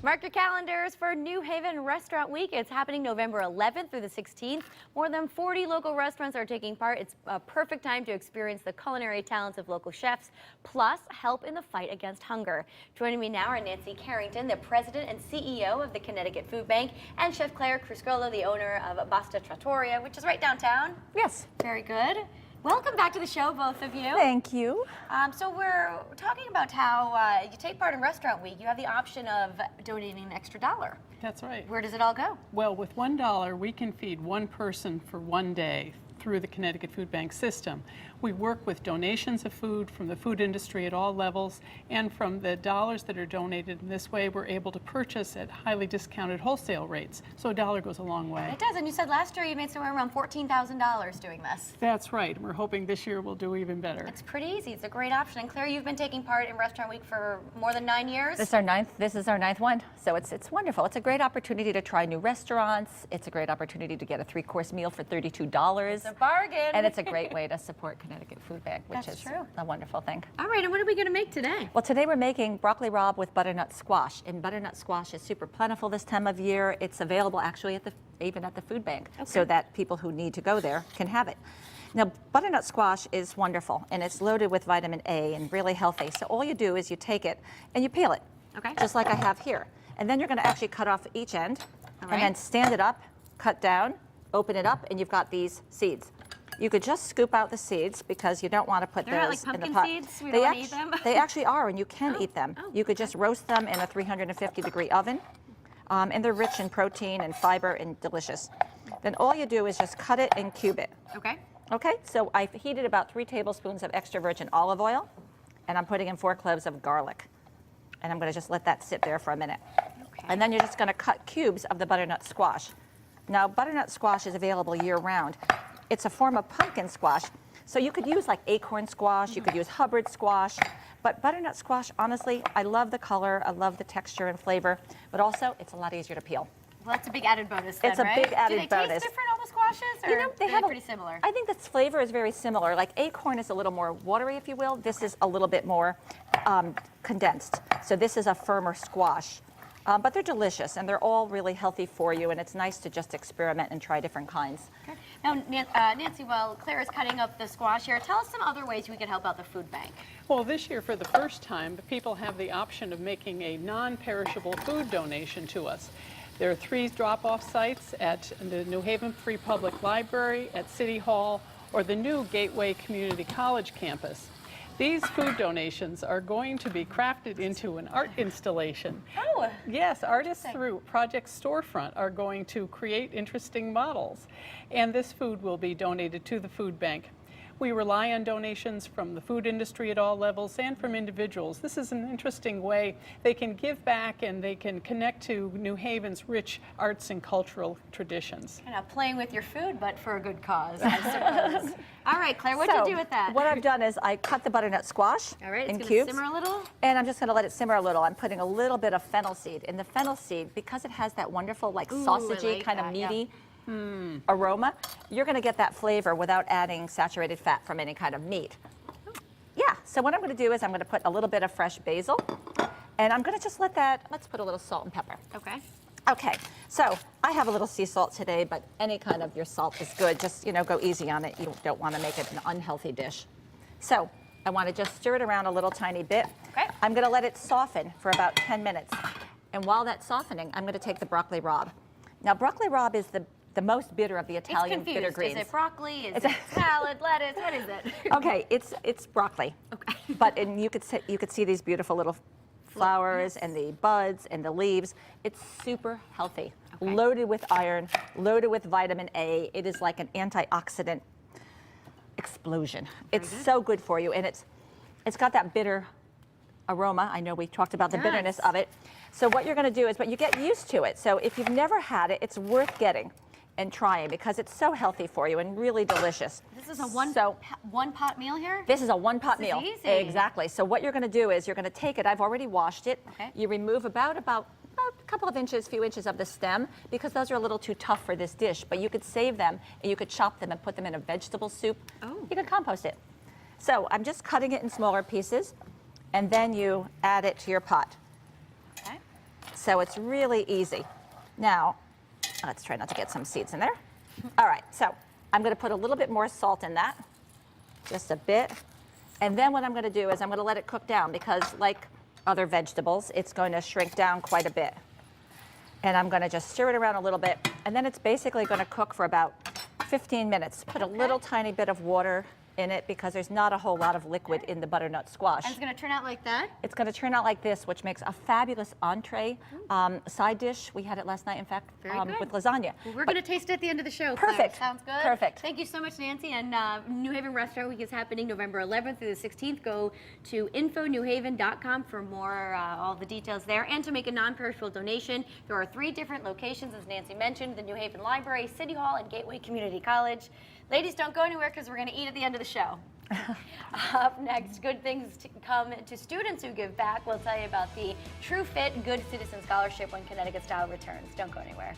Mark your calendars for New Haven Restaurant Week. It's happening November 11th through the 16th. More than 40 local restaurants are taking part. It's a perfect time to experience the culinary talents of local chefs, plus help in the fight against hunger. Joining me now are Nancy Carrington, the president and CEO of the Connecticut Food Bank, and Chef Claire Cruscola, the owner of Basta Trattoria, which is right downtown. Yes. Very good. Welcome back to the show, both of you. Thank you. So we're talking about how you take part in Restaurant Week. You have the option of donating an extra $1. That's right. Where does it all go? Well, with $1, we can feed one person for one day through the Connecticut Food Bank system. We work with donations of food from the food industry at all levels, and from the dollars that are donated in this way, we're able to purchase at highly discounted wholesale rates. So a dollar goes a long way. It does, and you said last year you made somewhere around $14,000 doing this. That's right. We're hoping this year we'll do even better. It's pretty easy. It's a great option. And Claire, you've been taking part in Restaurant Week for more than 9 years. This is our ninth one, so it's wonderful. It's a great opportunity to try new restaurants. It's a great opportunity to get a 3-course meal for $32. It's a bargain. And it's a great way to support Connecticut Food Bank, which That's is true. a wonderful thing. All right, and what are we going to make today? Well, today we're making broccoli rabe with butternut squash, and butternut squash is super plentiful this time of year. It's available actually even at the food bank, so that people who need to go there can have it. Now, butternut squash is wonderful, and it's loaded with vitamin A and really healthy. So all you do is you take it and you peel it, just like I have here. And then you're going to actually cut off each end, and then stand it up, cut down, open it up, and you've got these seeds. You could just scoop out the seeds because you don't want to put They're those not like in the pumpkin pot. seeds? We don't want to eat them? They actually are, and you can eat them. You could just roast them in a 350-degree oven, and they're rich in protein and fiber and delicious. Then all you do is just cut it and cube it. Okay. Okay, so I've heated about 3 tablespoons of extra virgin olive oil, and I'm putting in 4 cloves of garlic. And I'm going to just let that sit there for a minute. Okay. And then you're just going to cut cubes of the butternut squash. Now, butternut squash is available year-round. It's a form of pumpkin squash, so you could use like acorn squash, you could use Hubbard squash, but butternut squash, honestly, I love the color, I love the texture and flavor, but also it's a lot easier to peel. Well, that's a big added bonus then, It's a right? big added Do they bonus. taste different, all the squashes? Or You know, they have pretty similar? I think the flavor is very similar. Like acorn is a little more watery, if you will. This is a little bit more condensed. So this is a firmer squash. But they're delicious, and they're all really healthy for you, and it's nice to just experiment and try different kinds. Okay. Now, Nancy, while Claire is cutting up the squash here, tell us some other ways we can help out the food bank. Well, this year, for the first time, people have the option of making a non-perishable food donation to us. There are 3 drop-off sites at the New Haven Free Public Library, at City Hall, or the new Gateway Community College campus. These food donations are going to be crafted into an art installation. Oh! Yes, artists through Project Storefront are going to create interesting models, and this food will be donated to the food bank. We rely on donations from the food industry at all levels and from individuals. This is an interesting way they can give back and they can connect to New Haven's rich arts and cultural traditions. Kind of playing with your food, but for a good cause, I suppose. All right, Claire, what'd you do with that? What I've done is I cut the butternut squash All right, in it's cubes. gonna simmer a little? And I'm just going to let it simmer a little. I'm putting a little bit of fennel seed. And the fennel seed, because it has that wonderful like sausagey like kind of that, yeah. meaty aroma, you're going to get that flavor without adding saturated fat from any kind of meat. Yeah, so what I'm going to do is I'm going to put a little bit of fresh basil, and I'm going to just let's put a little salt and pepper. Okay. Okay, so I have a little sea salt today, but any kind of your salt is good. Just, go easy on it. You don't want to make it an unhealthy dish. So I want to just stir it around a little tiny bit. Okay. I'm going to let it soften for about 10 minutes. And while that's softening, I'm going to take the broccoli rabe. Now, broccoli rabe is the most bitter of the Italian bitter greens. Is it broccoli? Is it salad, lettuce? What is it? Okay, it's broccoli. Okay. But you could see these beautiful little flowers and the buds and the leaves. It's super healthy, loaded with iron, loaded with vitamin A. It is like an antioxidant explosion. It's so good for you, and it's got that bitter aroma. I know we talked about the bitterness of it. So what you're going to do is, but you get used to it. So if you've never had it, it's worth getting and trying because it's so healthy for you and really delicious. This is a one pot meal here? This is a one-pot meal. This is easy. Exactly. So what you're going to do is you're going to take it. I've already washed it. Okay. You remove about a couple of inches, few inches of the stem because those are a little too tough for this dish. But you could save them and you could chop them and put them in a vegetable soup. Oh. You could compost it. So I'm just cutting it in smaller pieces, and then you add it to your pot. Okay. So it's really easy. Now, let's try not to get some seeds in there. All right, so I'm going to put a little bit more salt in that, just a bit. And then what I'm going to do is I'm going to let it cook down because like other vegetables, it's going to shrink down quite a bit. And I'm going to just stir it around a little bit. And then it's basically going to cook for about 15 minutes. Put a little tiny bit of water in it because there's not a whole lot of liquid in the butternut squash. And it's going to turn out like that? It's going to turn out like this, which makes a fabulous entree side dish. We had it last night, in fact, Very good. with lasagna. Well, we're going to taste it at the end of the show. Perfect. Claire. Sounds good? Perfect. Thank you so much, Nancy. And New Haven Restaurant Week is happening November 11th through the 16th. Go to infonewhaven.com for more, all the details there. And to make a non-perishable donation, there are 3 different locations, as Nancy mentioned, the New Haven Library, City Hall, and Gateway Community College. Ladies, don't go anywhere because we're going to eat at the end of the show. Up next, good things to come to students who give back. We'll tell you about the True Fit Good Citizen Scholarship when Connecticut Style returns. Don't go anywhere.